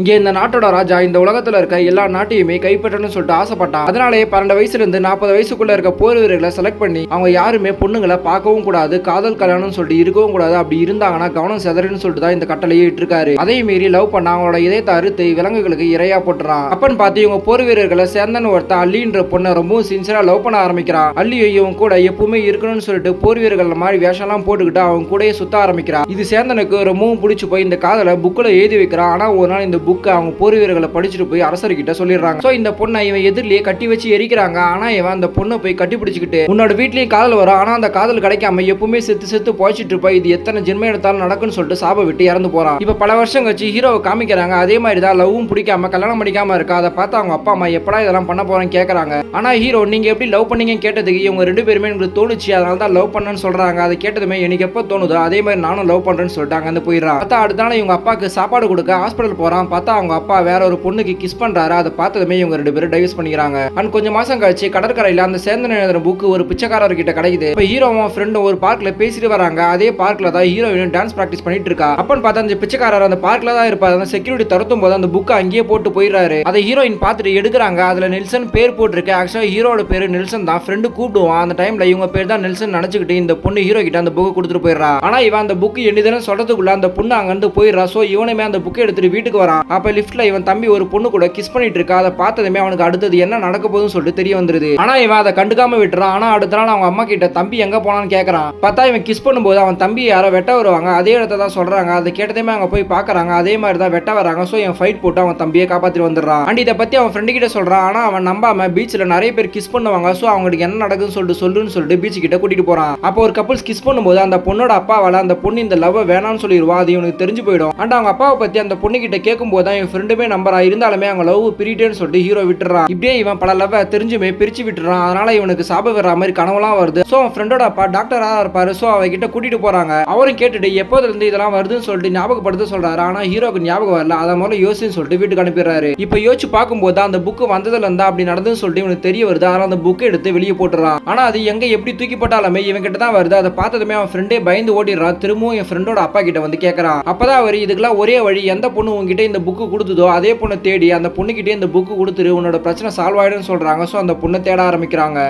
இங்க இந்த நாட்டோட ராஜா இந்த உலகத்துல இருக்க எல்லா நாட்டையுமே கைப்பற்றணும்னு சொல்லிட்டு ஆசைப்பட்டான். அதனாலே 12 வயசுல இருந்து 40 வயசுக்குள்ள இருக்க போர் வீரர்களை செலக்ட் பண்ணி அவங்க யாருமே பொண்ணுங்களை பார்க்கவும் கூடாது, காதல் கல்யாணம் சொல்லிட்டு இருக்கவும் கூடாது, அப்படி இருந்தாங்கன்னா கவனம் செதறன்னு சொல்லிட்டு தான் இந்த கட்டளையே இட்டிருக்காரு. அதே மீறி லவ் பண்ண அவங்களோட இதயத்தை அறுத்து விலங்குகளுக்கு இரையா போட்டுறான். அப்பன்னு பார்த்து இவங்க போர் வீரர்களை சேர்ந்தன்னு ஒருத்தன் அள்ளின்ற பொண்ணை ரொம்பவும் சின்சியரா லவ் பண்ண ஆரம்பிக்கிறான். அள்ளியும் இவங்க கூட எப்பவுமே இருக்கணும்னு சொல்லிட்டு போர் வீரர்கள் மாதிரி வேஷம்லாம் போட்டுக்கிட்டு அவங்க கூடயே சுத்த ஆரம்பிக்கிறான். இது சேந்தனுக்கு ரொம்பவும் பிடிச்சு போய் இந்த காதலை புக்கில் எழுதி வைக்கிறான். ஆனா ஒரு நாள் இந்த புக்கை அவங்க போர் வீரர்களை படிச்சுட்டு போய் அரசர்கிட்ட சொல்லிடுறாங்க. சோ இந்த பொண்ணை இவன் எதிரிலேயே கட்டி வச்சு எரிக்கிறாங்க. ஆனா இவன் அந்த பொண்ணை போய் கட்டி பிடிச்சிக்கிட்டு உன்னோட வீட்லயும் காதல் வரும், ஆனா அந்த காதல் கிடைக்காம எப்பவுமே செத்து செத்து போய்ச்சிட்டு இருப்பா, இது எத்தனை ஜென்மம் எடுத்தாலும் நடக்குன்னு சொல்லிட்டு சாப விட்டு இறந்து போறான். இப்ப பல வருஷம் கழிச்சு ஹீரோவை காமிக்கிறாங்க. அதே மாதிரி தான் லவ்வும் பிடிக்காம கல்யாணம் பண்ணிக்காம இருக்கா. அதை பார்த்து அவங்க அப்பா அம்மா எப்படா இதெல்லாம் பண்ண போறேன்னு கேட்கறாங்க. ஆனா ஹீரோ நீங்க எப்படி லவ் பண்ணீங்கன்னு கேட்டதுக்கு இவங்க ரெண்டு பேருமே எனக்கு தோணுச்சு, அதனால தான் லவ் பண்ணேன்னு சொல்றாங்க. அதை கேட்டதுமே எனக்கு எப்போ தோணுதோ அதே மாதிரி நானும் லவ் பண்றேன்னு சொல்லிட்டு அங்க போயிடுறான். பார்த்தா அடுத்த நாள் இவங்க அப்பாவுக்கு சாப்பாடு கொடுக்க ஹாஸ்பிட்டல் போறான். பார்த்தா அவங்க அப்பா வேற ஒரு பொண்ணுக்கு கிஸ் பண்றாரு. அதை பார்த்ததுமே இவங்க ரெண்டு பேரும் டைவர்ஸ் பண்ணிக்கிறாங்க. அண்ட் கொஞ்சம் மாசம் கழிச்சு கடற்கரையில அந்த சேந்தன் எழுதுற புக் ஒரு பிச்சைக்காரர் கிட்ட கிடைக்குது. இப்ப ஹீரோவும் ஃப்ரெண்டும் ஒரு பார்க்ல பேசிட்டு வராங்க. அதே பார்க்ல தான் ஹீரோயின் டான்ஸ் பிராக்டிஸ் பண்ணிட்டு இருக்கா. அப்பன்னு பார்த்தா அந்த பிச்சைக்காரர் அந்த பார்க்ல தான் இருப்பாரு. அந்த செக்யூரிட்டி தரத்தும் போது அந்த புக்கை அங்கேயே போட்டு போயிடுறாரு. அதை ஹீரோயின் பார்த்துட்டு எடுக்கிறாங்க. அதுல நெல்சன் பேர் போட்டிருக்கு. ஆக்சுவலா ஹீரோட பேரு நெல்சன் தான். ஃப்ரெண்டு கூப்பிடுவான். அந்த டைம்ல இவங்க பேர் தான் நெல்சன் நினைச்சுக்கிட்டு இந்த பொண்ணு ஹீரோ கிட்ட அந்த புக்கை கொடுத்துட்டு போயிடுறா. ஆனா இவன் அந்த புக் என்னதுன்னு சொல்றதுக்குள்ள அந்த பொண்ணு அங்க இருந்து போயிடுறா. சோ இவனுமே அந்த புக்கை எடுத்துட்டு வீட்டுக்கு வரான். அப்ப லிஃப்ட்ல இவன் தம்பி ஒரு பொண்ணு கூட கிஸ் பண்ணிட்டு இருக்கா. அதை பார்த்ததுமே அவனுக்கு அடுத்தது என்ன நடக்க போகுதுன்னு சொல்லிட்டு தெரிய வந்துருது. ஆனா இவன் அதை கண்டுக்காம விட்டுறான். ஆனா அடுத்த நாள் அவங்க அம்மா கிட்ட தம்பி எங்க போனான்னு கேட்கறான். பார்த்தா இவன் கிஸ் பண்ணும்போது அவன் தம்பி யாரோ வெட்ட வருவாங்க. அதே இடத்த தான் சொல்றாங்க. அதை கேட்டதுமே அங்க போய் பாக்குறாங்க. அதே மாதிரி தான் வெட்ட வராங்க. சோ இவன் ஃபைட் போட்டு அவன் தம்பியை காப்பாத்தி வந்துடுறான். அண்ட் இதை பத்தி அவன் ஃப்ரெண்டு கிட்ட சொல்றான். ஆனா அவன் நம்பாம பீச்ல நிறைய பேர் கிஸ் பண்ணுவாங்க. சோ அவங்களுக்கு என்ன நடக்குதுன்னு சொல்லிட்டு பீச் கிட்ட கூட்டிட்டு போறான். அப்போ ஒரு கப்புள்ஸ் கிஸ் பண்ணும்போது அந்த பொண்ணோட அப்பாவால அந்த பொண்ணு இந்த லவ் வேணாம்னு சொல்லிடுவா. அது இவனுக்கு தெரிஞ்சு போயிடும். அண்ட் அவங்க அப்பாவை பத்தி அந்த பொண்ணு கிட்ட கேட்கும் போது தான் என் ஃப்ரெண்டுமே நம்பரா இருந்தாலுமே அவங்க லவ் பிரிட்டேன்னு சொல்லிட்டு ஹீரோ விட்டுறான். இப்படியே இவன் பல லவ் தெரிஞ்சுமே பிரிச்சு விட்டுறான். அதனால இவனுக்கு சாப வர்ற மாதிரி கனவுலாம் வருது. சோ அவன் ஃப்ரெண்டோட அப்பா டாக்டரா இருப்பாரு. சோ அவ கிட்ட கூட்டிட்டு போறாங்க. அவரும் கேட்டுட்டு எப்போதுல இருந்து இதெல்லாம் வருதுன்னு சொல்லிட்டு ஞாபகப்படுத்த சொல்றாரு. ஆனா ஹீரோக்கு ஞாபகம் வரல. அதை முதல்ல யோசின்னு சொல்லிட்டு வீட்டுக்கு அனுப்பிடுறாரு. இப்ப யோசிச்சு பார்க்கும்போது அந்த புக் வந்ததுல இருந்தா அப்படி நடந்துன்னு சொல்லிட்டு இவனுக்கு தெரிய வருது. அதனால அந்த புக்கை எடுத்து வெளியே போட்டுறான். ஆனா அது எங்க எப்படி தூக்கி போட்டாலுமே இவன் கிட்ட தான் வருது. அதை பார்த்ததுமே அவன் ஃப்ரெண்டே பயந்து ஓடிடுறான். திரும்பவும் என் ஃப்ரெண்டோட அப்பா கிட்ட வந்து கேட்கறான். அப்பதான் அவர் இதுக்கெல்லாம் ஒரே வழி, எந்த பொண்ணு உங்ககிட்ட இந்த புக்கு கொடுத்ததோ அதே பொண்ணை தேடி அந்த பொண்ணுகிட்டே இந்த புக்கு கொடுத்துரு, உன்னோட பிரச்சனை சால்வ் ஆயிடும்னு சொல்றாங்க. சோ அந்த பொண்ணை தேட ஆரம்பிக்கிறாங்க.